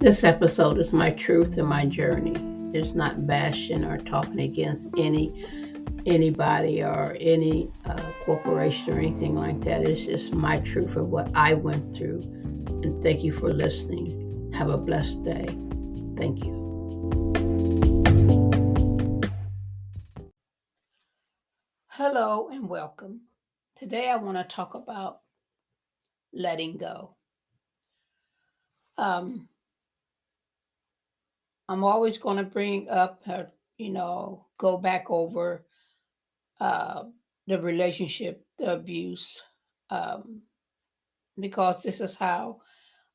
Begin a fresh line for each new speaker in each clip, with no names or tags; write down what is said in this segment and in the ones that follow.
This episode is my truth and my journey. It's not bashing or talking against anybody or any corporation or anything like that. It's just my truth of what I went through. And thank you for listening. Have a blessed day. Thank you. Hello and welcome. Today I want to talk about letting go. Um, I'm always going to bring up, go back over uh, the relationship, the abuse, um, because this is how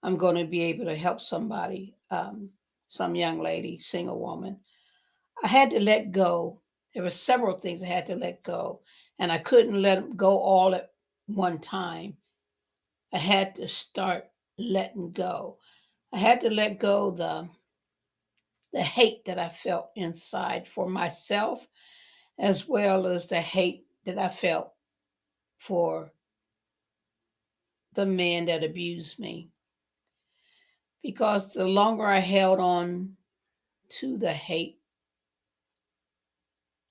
I'm going to be able to help somebody, some young lady, single woman. I had to let go. There were several things I had to let go, and I couldn't let them go all at one time. I had to start letting go. I had to let go the hate that I felt inside for myself, as well as the hate that I felt for the man that abused me. Because the longer I held on to the hate,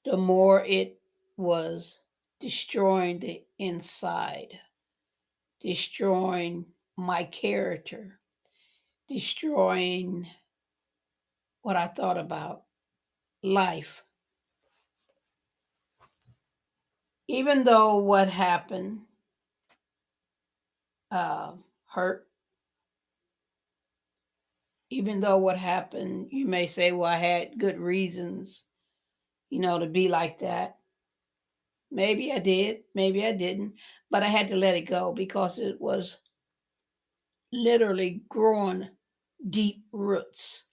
the more it was destroying the inside, destroying my character, destroying what I thought about life. Even though what happened uh, hurt, even though what happened, you may say, well, I had good reasons, to be like that. Maybe I did, maybe I didn't, but I had to let it go because it was literally growing deep roots.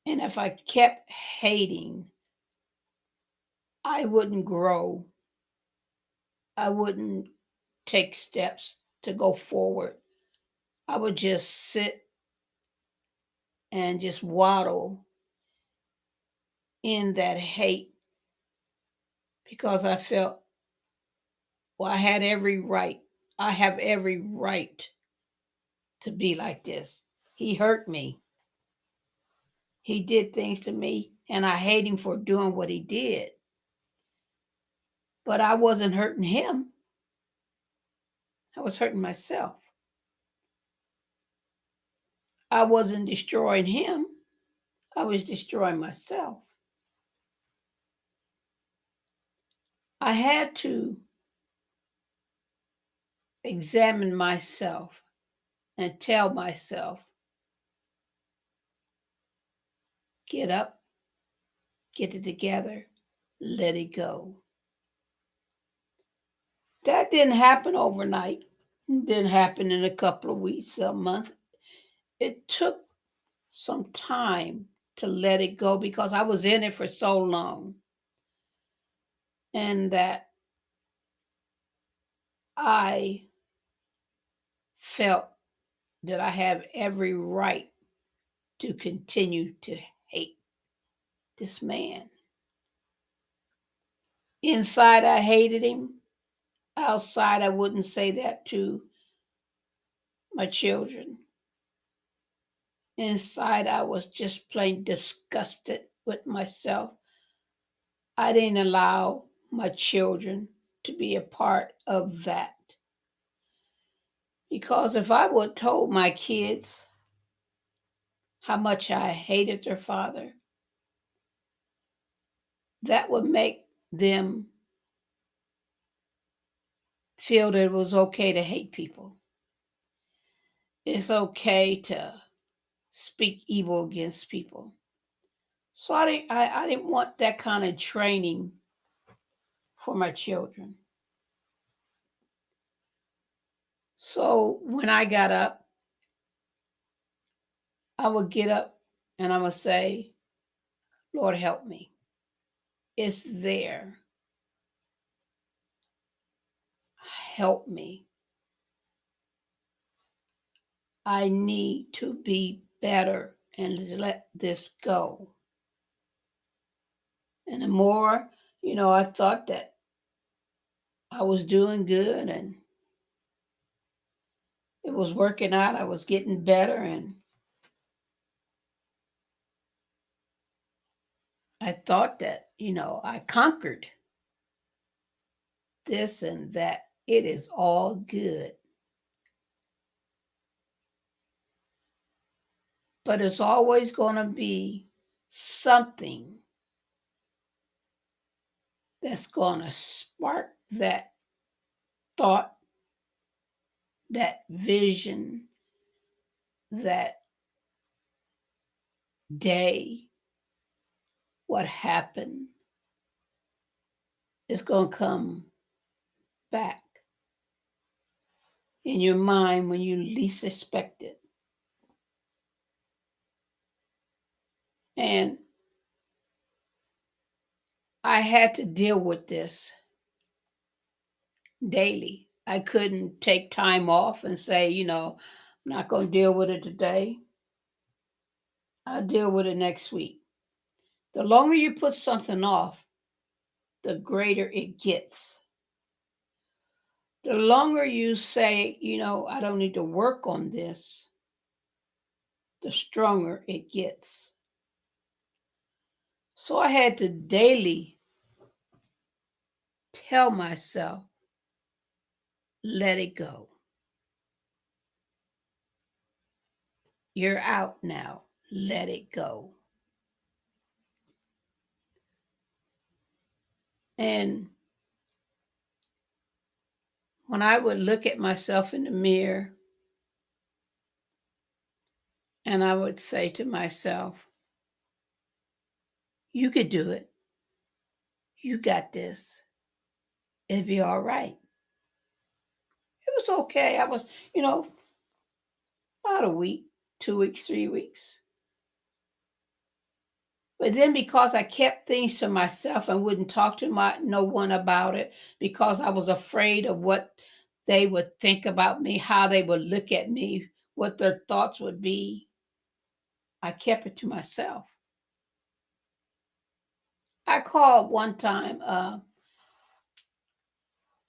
And if I kept hating, I wouldn't grow. I wouldn't take steps to go forward. I would just sit and just waddle in that hate because I felt, well, I had every right. I have every right to be like this. He hurt me. He did things to me, and I hate him for doing what he did. But I wasn't hurting him, I was hurting myself. I wasn't destroying him, I was destroying myself. I had to examine myself and tell myself, get up, get it together, let it go. That didn't happen overnight. It didn't happen in a couple of weeks, a month. It took some time to let it go because I was in it for so long. And that I felt that I have every right to continue to hate this man. Inside, I hated him. Outside, I wouldn't say that to my children. Inside, I was just plain disgusted with myself. I didn't allow my children to be a part of that. Because if I would have told my kids how much I hated their father, that would make them feel that it was okay to hate people. It's okay to speak evil against people. So I didn't want that kind of training for my children. So when I got up, I would get up and I would say, Lord, help me. It's there. Help me. I need to be better and let this go. And the more, I thought that I was doing good and it was working out, I was getting better. And I thought that, I conquered this and that. It is all good. But it's always going to be something that's going to spark that thought, that vision, that day, what happened is going to come back in your mind when you least expect it. And I had to deal with this daily. I couldn't take time off and say, I'm not going to deal with it today. I'll deal with it next week. The longer you put something off, the greater it gets. The longer you say, I don't need to work on this, the stronger it gets. So I had to daily tell myself, let it go. You're out now. Let it go. And when I would look at myself in the mirror and I would say to myself, you could do it. You got this. It'd be all right. It was okay. I was, about a week, 2 weeks, 3 weeks. But then because I kept things to myself and wouldn't talk to no one about it because I was afraid of what they would think about me, how they would look at me, what their thoughts would be, I kept it to myself. I called one time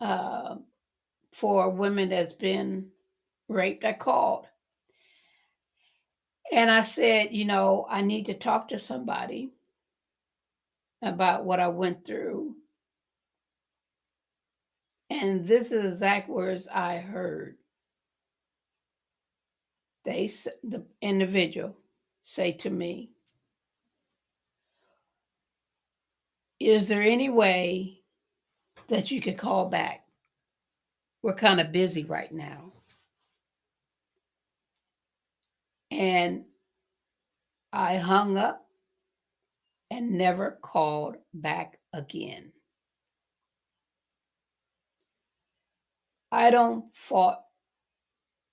uh, for women that's been raped. I called and I said, I need to talk to somebody about what I went through. And this is exact words I heard. The individual say to me, is there any way that you could call back? We're kind of busy right now. And I hung up and never called back again. I don't fault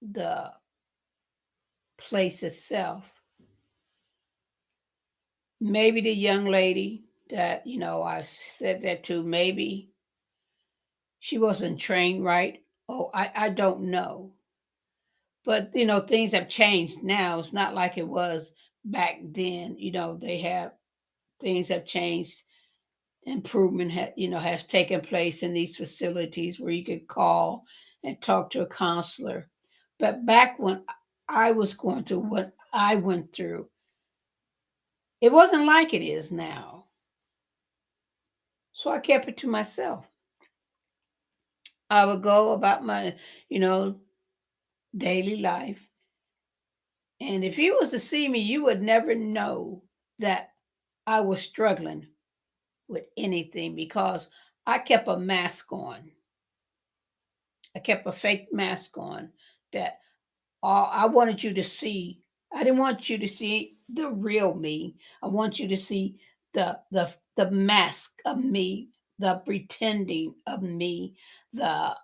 the place itself. Maybe the young lady that, I said that to, maybe she wasn't trained right. Oh, I don't know. But, things have changed now. It's not like it was back then. Things have changed. Improvement has taken place in these facilities where you could call and talk to a counselor. But back when I was going through what I went through, it wasn't like it is now. So I kept it to myself. I would go about my, daily life. And if you was to see me, you would never know that I was struggling with anything because I kept a mask on. I kept a fake mask on that I wanted you to see. I didn't want you to see the real me. I want you to see the mask of me, the pretending of me, the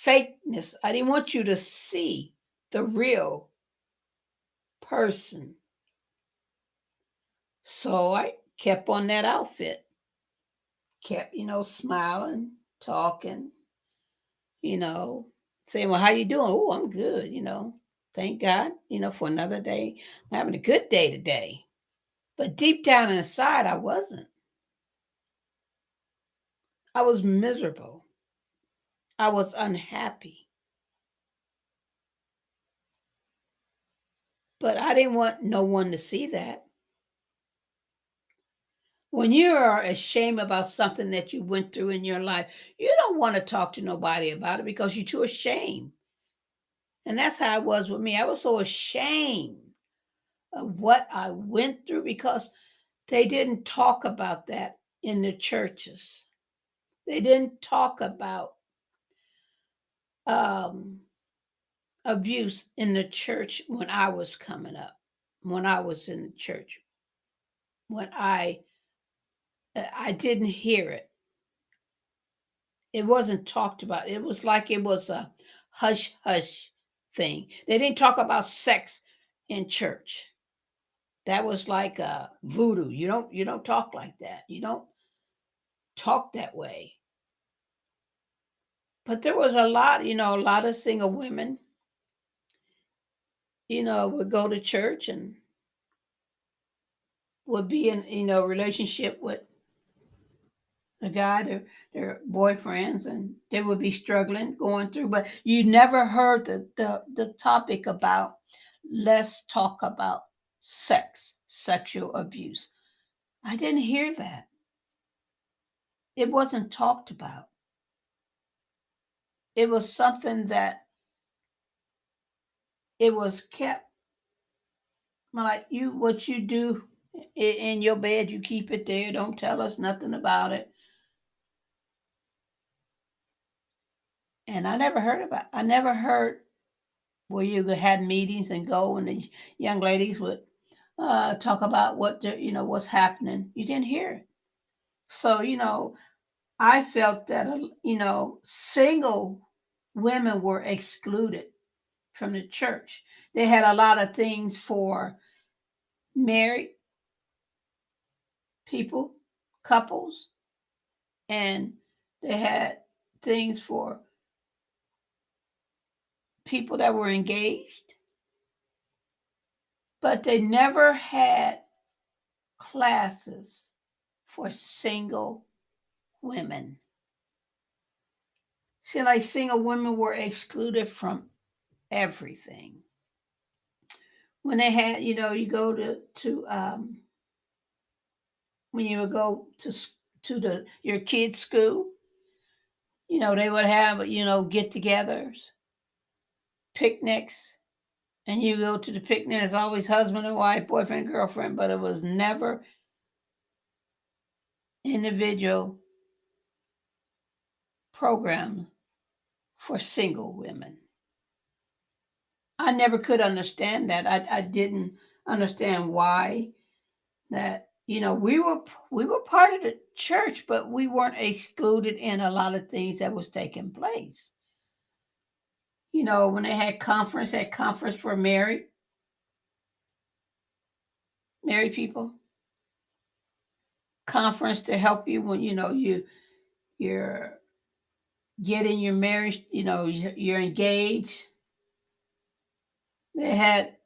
fakeness. I didn't want you to see the real person. So I kept on that outfit. Kept, smiling, talking, saying, well, how you doing? Oh, I'm good, Thank God, for another day. I'm having a good day today. But deep down inside, I wasn't. I was miserable. I was unhappy. But I didn't want no one to see that. When you are ashamed about something that you went through in your life, you don't want to talk to nobody about it because you're too ashamed. And that's how it was with me. I was so ashamed of what I went through because they didn't talk about that in the churches. They didn't talk about um, abuse in the church when I was coming up, when I was in the church, when I didn't hear it. It wasn't talked about. It was like it was a hush hush thing. They didn't talk about sex in church. That was like voodoo. You don't talk like that. You don't talk that way. But there was a lot of single women, would go to church and would be in, relationship with the guy, their boyfriends, and they would be struggling, going through. But you never heard the topic about let's talk about sex, sexual abuse. I didn't hear that. It wasn't talked about. It was something that it was kept like what you do in your bed, you keep it there. Don't tell us nothing about it. And I never heard where you had meetings and go and the young ladies would talk about what's happening. You didn't hear it. So, I felt that, single women were excluded from the church. They had a lot of things for married people, couples, and they had things for people that were engaged, but they never had classes for single women. See, like single women were excluded from everything. When they had, you go to when you would go to the your kids' school, they would have get-togethers, picnics, and you go to the picnic. It's always husband and wife, boyfriend, girlfriend, but it was never individual program for single women. I never could understand that. I didn't understand why that we were part of the church, but we weren't excluded in a lot of things that was taking place. When they had conference for married people, conference to help you when you're getting your marriage, you're engaged. They had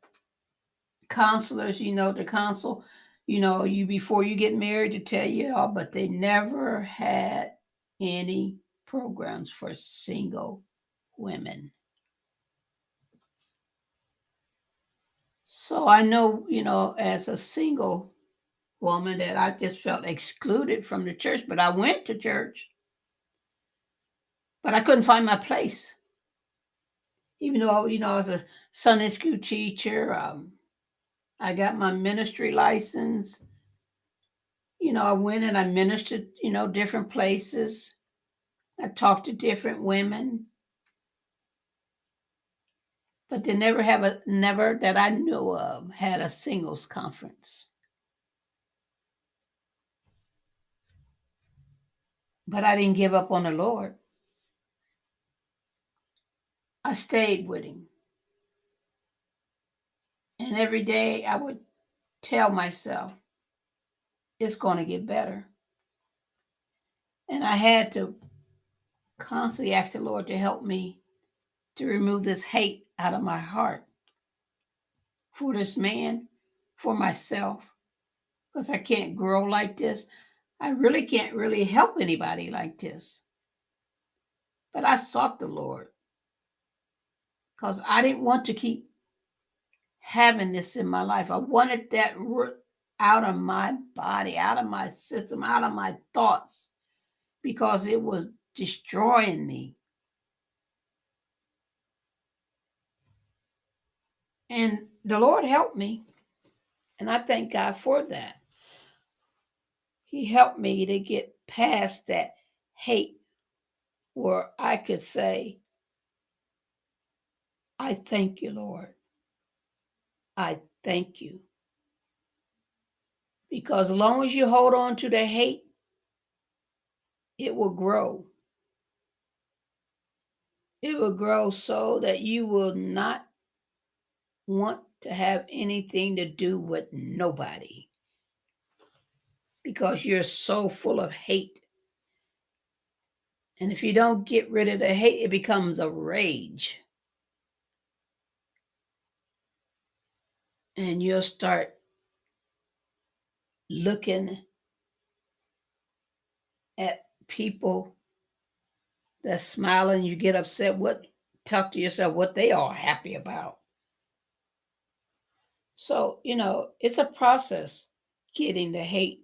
counselors, to counsel, you before you get married to tell you all, but they never had any programs for single women. So I know, as a single woman that I just felt excluded from the church, but I went to church, but I couldn't find my place. Even though, I was a Sunday school teacher, I got my ministry license. I went and I ministered, different places. I talked to different women, but they never that I knew of had a singles conference. But I didn't give up on the Lord. I stayed with him. And every day I would tell myself, it's going to get better. And I had to constantly ask the Lord to help me to remove this hate out of my heart for this man, for myself, because I can't grow like this. I really can't really help anybody like this. But I sought the Lord because I didn't want to keep having this in my life. I wanted that. out of my body, out of my system, out of my thoughts, because it was destroying me. And the Lord helped me. And I thank God for that. He helped me to get past that hate where I could say, I thank you, Lord. I thank you. Because as long as you hold on to the hate, it will grow. It will grow so that you will not want to have anything to do with nobody because you're so full of hate. And if you don't get rid of the hate, it becomes a rage. And you'll start looking at people that's smiling. You get upset. Talk to yourself what they are happy about. So, it's a process getting the hate,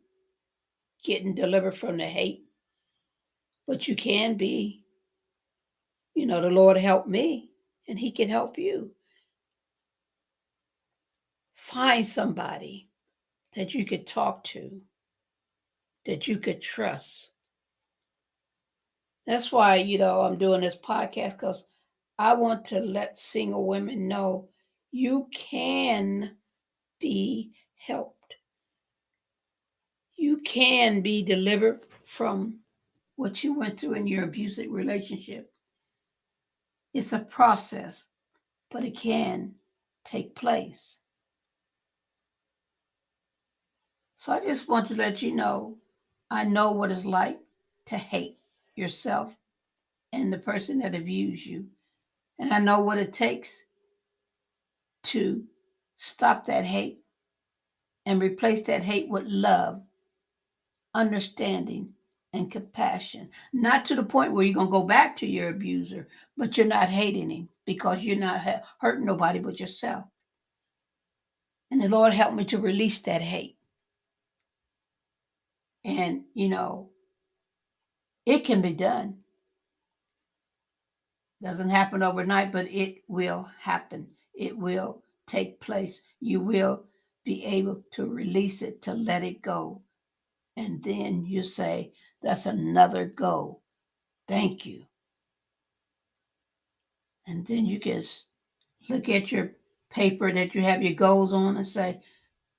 getting delivered from the hate. But you can be, the Lord helped me and He can help you. Find somebody that you could talk to, that you could trust. That's why, I'm doing this podcast, because I want to let single women know you can be helped. You can be delivered from what you went through in your abusive relationship. It's a process, but it can take place. So I just want to let you know, I know what it's like to hate yourself and the person that abused you. And I know what it takes to stop that hate and replace that hate with love, understanding, and compassion. Not to the point where you're going to go back to your abuser, but you're not hating him because you're not hurting nobody but yourself. And the Lord helped me to release that hate. And, it can be done. Doesn't happen overnight, but it will happen. It will take place. You will be able to release it, to let it go. And then you say, that's another go. Thank you. And then you can look at your paper that you have your goals on and say,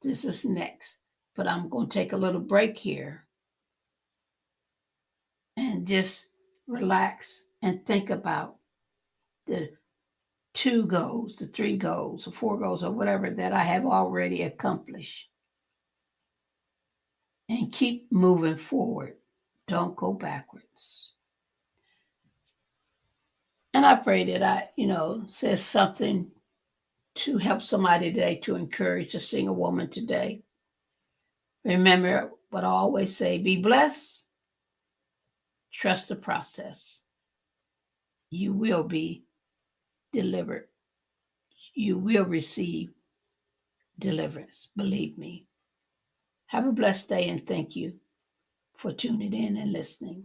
this is next. But I'm going to take a little break here and just relax and think about the 2 goals, the 3 goals, or 4 goals, or whatever that I have already accomplished. And keep moving forward. Don't go backwards. And I pray that I, says something to help somebody today, to encourage a single woman today. Remember what I always say, be blessed, trust the process. You will be delivered. You will receive deliverance. Believe me. Have a blessed day and thank you for tuning in and listening.